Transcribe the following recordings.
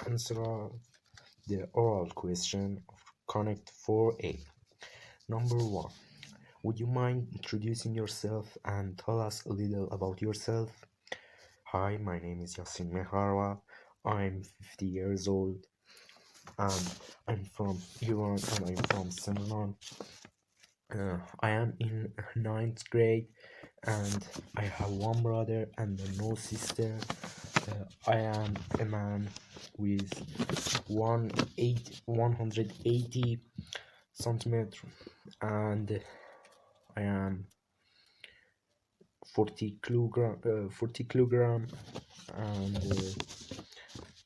answer the oral question of Connect 4A. Number 1. Would you mind introducing yourself and tell us a little about yourself? Hi, my name is Yasin Meharwa. I'm 50 years old and I'm from Iran and I'm from Semnan. I am in ninth grade and I have one brother and no sister. I am a man with 180 centimeter and I am 40 kilogram and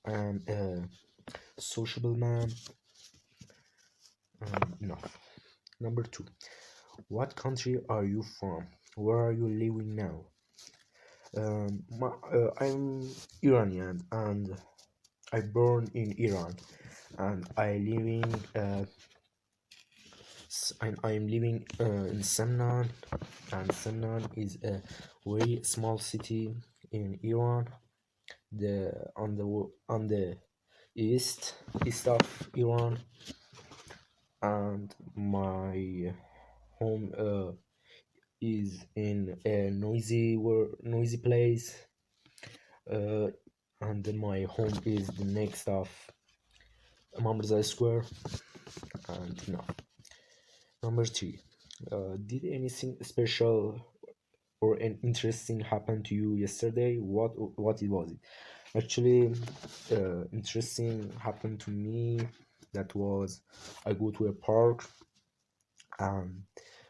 I am a sociable man. Enough. Number 2. What country are you from? Where are you living now? I'm Iranian and I born in Iran and I'm living in Semnan, and Semnan is a very small city in Iran, on the east of Iran, and my home is in a noisy place, uh, and my home is the next of Mamrza Square, and no. Number 3. Did anything special or an interesting happen to you yesterday? What it was it? Actually, interesting happened to me. That was, I go to a park and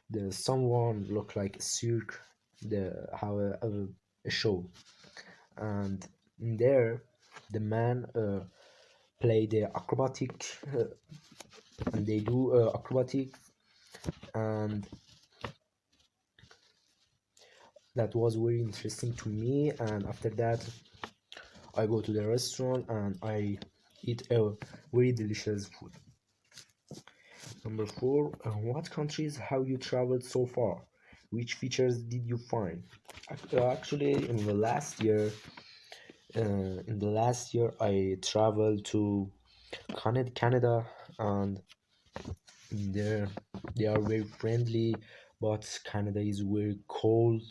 there's someone look like a cirque. They have a show, and in there, the man play the acrobatic, and they do acrobatic, and that was very interesting to me. And after that, I go to the restaurant and I eat a very delicious food. Number 4. What countries have you traveled so far? Which features did you find? Actually, in the last year, I traveled to Canada, and there they are very friendly, but Canada is very cold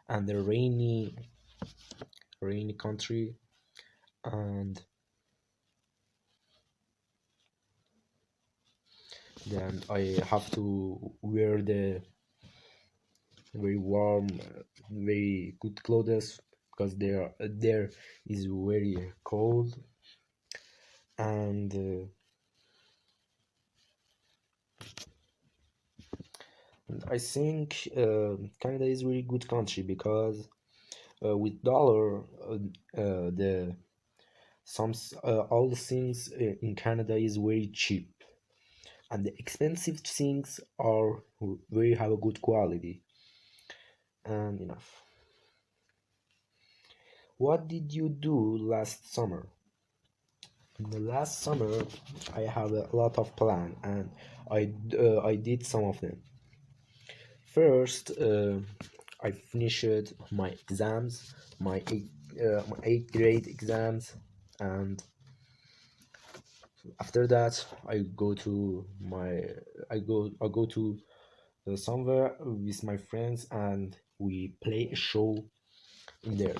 and a rainy country, and then I have to wear the very warm, very good clothes because there is very cold, and I think Canada is a very good country because with dollar, the all the things in Canada is very cheap, and the expensive things are very have a good quality. And enough. What did you do last summer? In the last summer, I have a lot of plan, and I did some of them. First, I finished my exams, my eighth grade exams, and after that, I go to somewhere with my friends, and we play a show in there.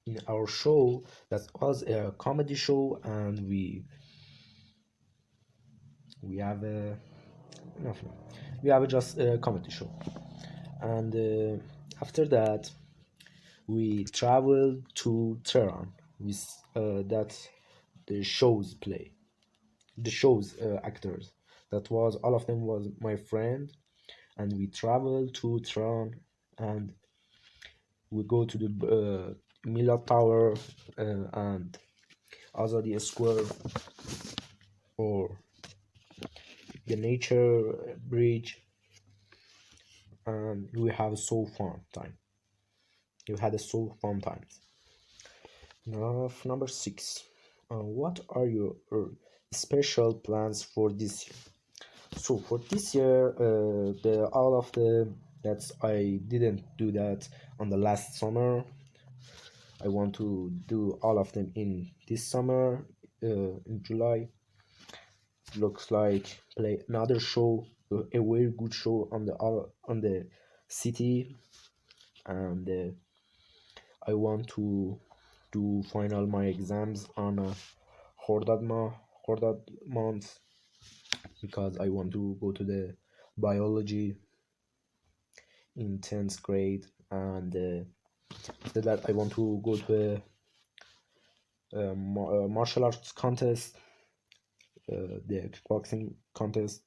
In our show, that was a comedy show, and we have a nothing. We have just a comedy show, and after that we traveled to Tehran with that the shows play the shows actors. That was all of them was my friend, and we traveled to Tehran, and we go to the Milad Tower and Azadi Square, or the nature bridge, and we have so fun time. You had a so fun times. Now, number 6. What are your special plans for this year? So for this year, the all of the that I didn't do that on the last summer. I want to do all of them in this summer, in July. Looks like play another show, a very good show on the city, and I want to do final my exams on Hordad month because I want to go to the biology in 10th grade, and after that I want to go to a martial arts contest, the kickboxing contest,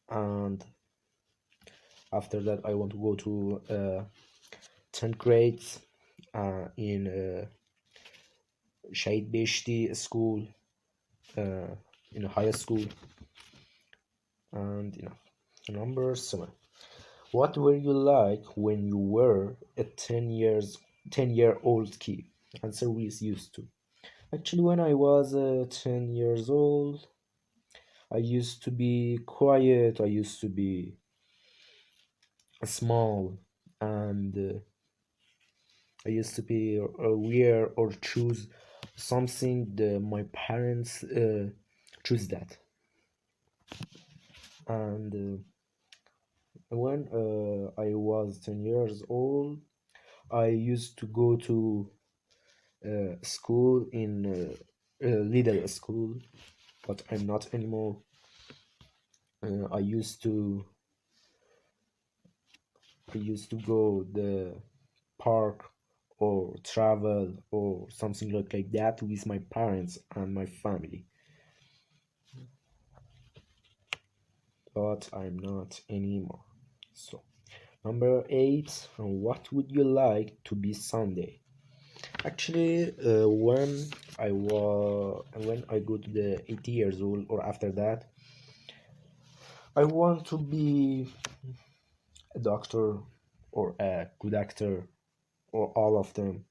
and after that I want to go to 10th grade in Shahid Beshti school, uh, in a high school, and number 7. What were you like when you were a 10-year-old kid? Answer is used to. Actually, when I was 10 years old, I used to be quiet. I used to be small, and I used to be wear or choose something that my parents choose that. And when I was 10 years old, I used to go to school in little school, but I'm not anymore. I used to go the park or travel or something like that with my parents and my family, but I'm not anymore. So number 8, what would you like to be Sunday? Actually, when I go to the 80 years old or after that, I want to be a doctor or a good actor or all of them.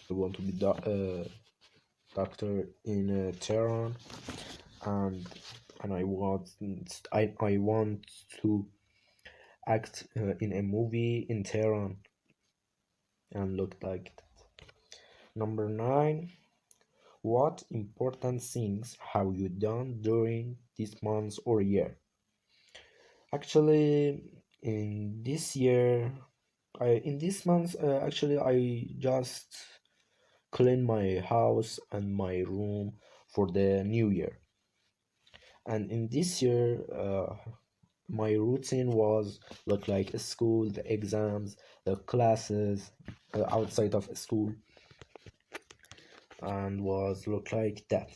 I want to be doctor in Tehran, and I want to act in a movie in Tehran and look like that. Number 9, what important things have you done during this month or year? Actually, in this year, in this month, actually, I just clean my house and my room for the new year. And in this year, my routine was look like school, the exams, the classes outside of school, and was look like that.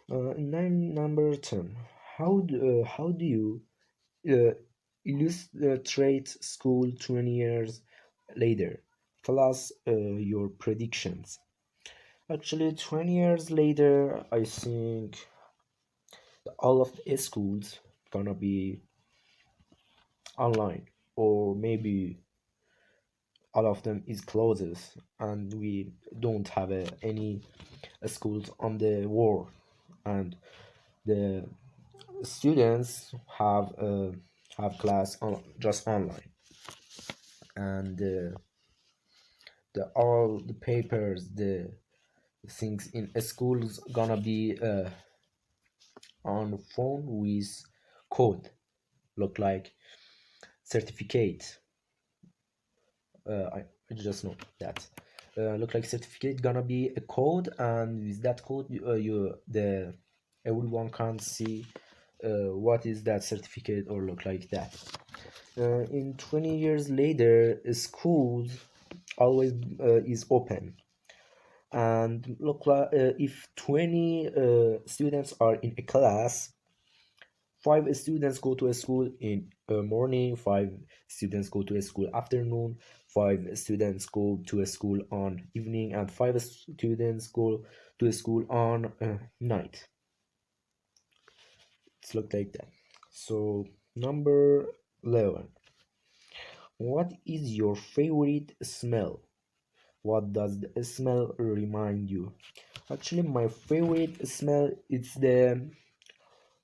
Number 10. How do you uh, illustrate school 20 years later? Tell us your predictions. Actually, 20 years later, I think all of the schools gonna be online, or maybe all of them is closes, and we don't have any schools on the world, and the students have class on just online, and the all the papers, the things in schools gonna be on phone with code, look like certificate. I just know that look like certificate gonna be a code, and with that code the everyone can see what is that certificate or look like that. In 20 years later, schools always is open, and look like if 20 students are in a class, 5 students go to a school in morning, 5 students go to a school afternoon, 5 students go to a school on evening, and 5 students go to a school on night. It's look like that. So number 11, what is your favorite smell? What does the smell remind you? Actually, my favorite smell is the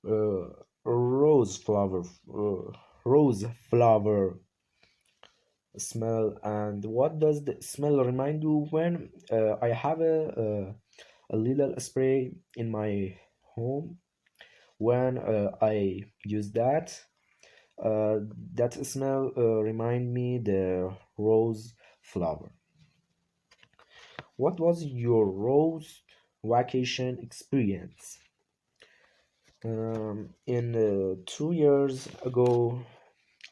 uh, rose flower, rose flower smell. And what does the smell remind you when I have a little spray in my home? When I use that, uh, that smell remind me the rose flower. What was your rose vacation experience? In 2 years ago,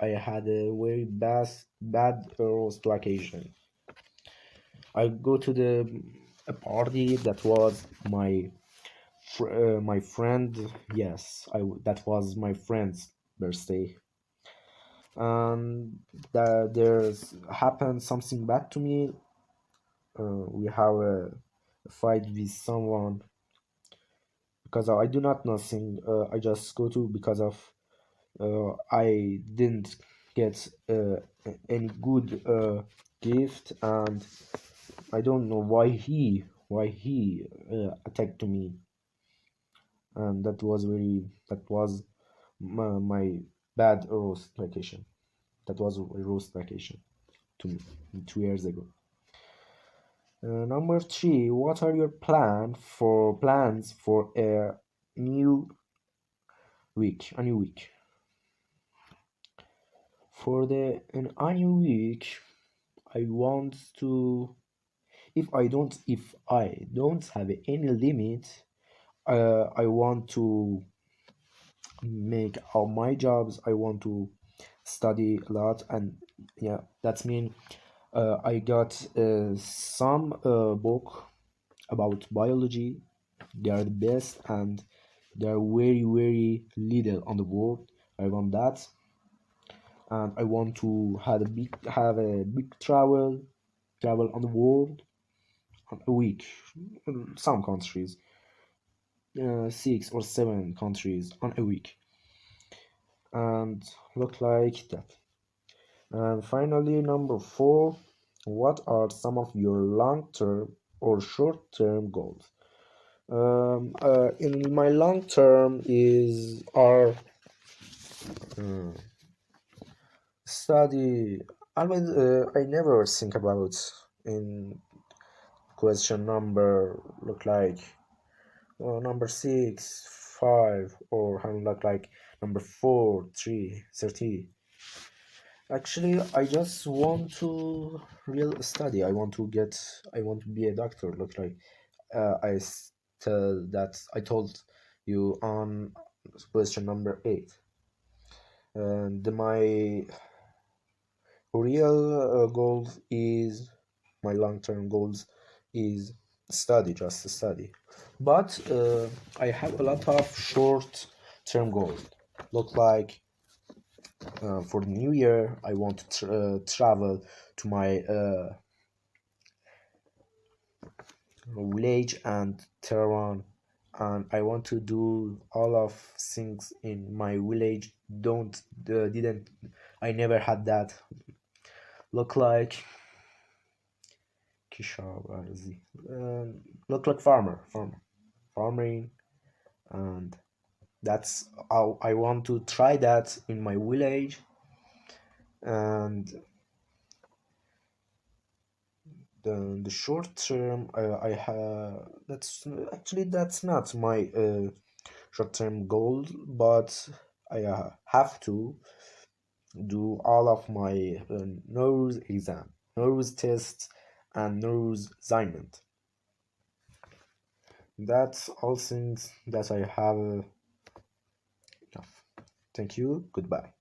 I had a very bad rose vacation. I go to the a party that was my friend. Yes, that was my friend's birthday, and that there's happened something bad to me. We have a fight with someone because I do not nothing. I just go to because of I didn't get any good gift, and I don't know why he attacked me, and that was my bad roast vacation. That was a roast vacation to me 2 years ago. Number three, what are your plans for new a new week? For a new week, I want to. If I don't have any limit, I want to make all my jobs. I want to study a lot, and yeah, that's mean I got some book about biology. They are the best, and they are very little on the world. I want that, and I want to have a big travel on the world on a week. Some countries, 6 or 7 countries on a week, and look like that. And finally, number four, what are some of your long-term or short-term goals? In my long term is our uh, study. I never think about in question number look like number 6, 5, or how look like number 4, 3, 30. Actually, I just want to real study. I want to be a doctor. Look like I told you on question number 8. And my real goals is my long-term goals is study, just study. But I have a lot of short-term goals. Look like for the new year, I want to travel to my village and Tehran, and I want to do all of things in my village. Don't didn't I never had that. Look like Kishawarzi. Look like farming, and that's how I want to try that in my village. And the short term, I have that's not my short term goal, but I have to do all of my nose tests, and nose assignment. That's all things that I have. Thank you. Goodbye.